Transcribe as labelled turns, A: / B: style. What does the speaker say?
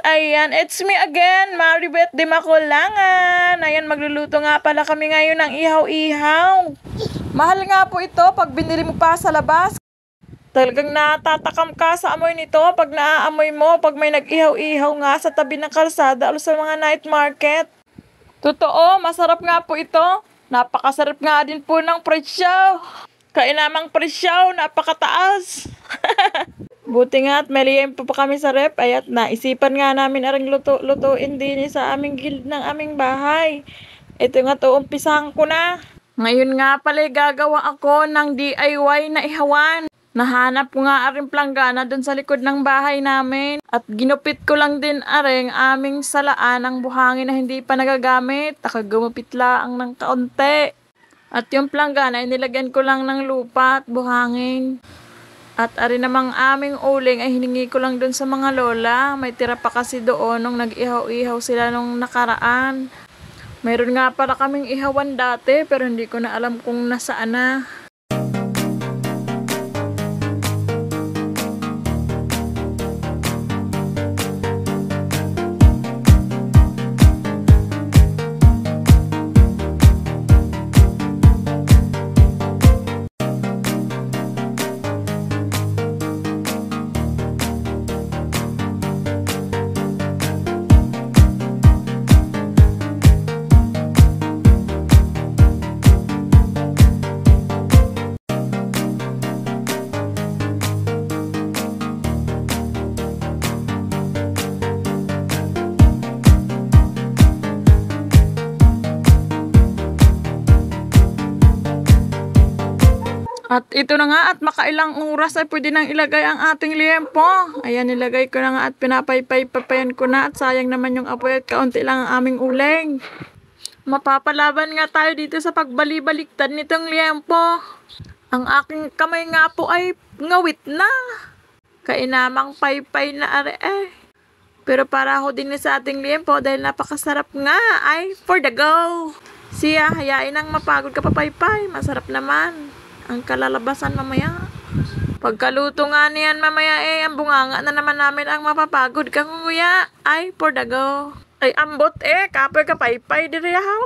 A: Ayan, it's me again, Maribeth de Maculangan. Ayan, magluluto nga pala kami ngayon ng ihaw-ihaw. Mahal nga po ito pag binili mo pa sa labas. Talagang natatakam ka sa amoy nito pag naaamoy mo, pag may nag-ihaw-ihaw nga sa tabi ng kalsada o sa mga night market. Totoo, masarap nga po ito. Napakasarap nga din po ng presyo. Kainamang presyo, napakataas. Buti nga at may liyem pa kami sa rep. Ayat naisipan nga namin aring lutuin din sa aming guild ng aming bahay. Ito nga to, umpisahan ko na. Ngayon nga pala gagawa ako ng DIY na ihawan. Nahanap ko nga aring planggana dun sa likod ng bahay namin. At ginupit ko lang din aring aming salaan ng buhangin na hindi pa nagagamit. Nakagumupit lang ng kaunti. At yung planggana ay nilagyan ko lang ng lupa at buhangin. At ari namang aming uling ay hiningi ko lang dun sa mga lola. May tira pa kasi doon nung nag-ihaw-ihaw sila nung nakaraan. Mayroon nga para kaming ihawan dati pero hindi ko na alam kung nasaan na. At ito na nga at makailang oras ay pwede nang ilagay ang ating liempo. Ayan, nilagay ko na nga at pinapaypay-papayan ko na at sayang naman yung apoy at kaunti lang ang aming uling. Mapapalaban nga tayo dito sa pagbali-baliktad nitong liempo. Ang aking kamay nga po ay ngawit na. Kainamang paypay na are eh. Pero para ako din sa ating liempo dahil napakasarap nga ay for the go. Siya, hayain ang mapagod ka papaypay. Masarap naman ang kalalabasan mamaya. Pagkaluto nga niyan mamaya ang bunganga na naman namin ang mapapagod ka kuya. Ay, for the go. Ay, ambot kapoy ka paypay diri haw.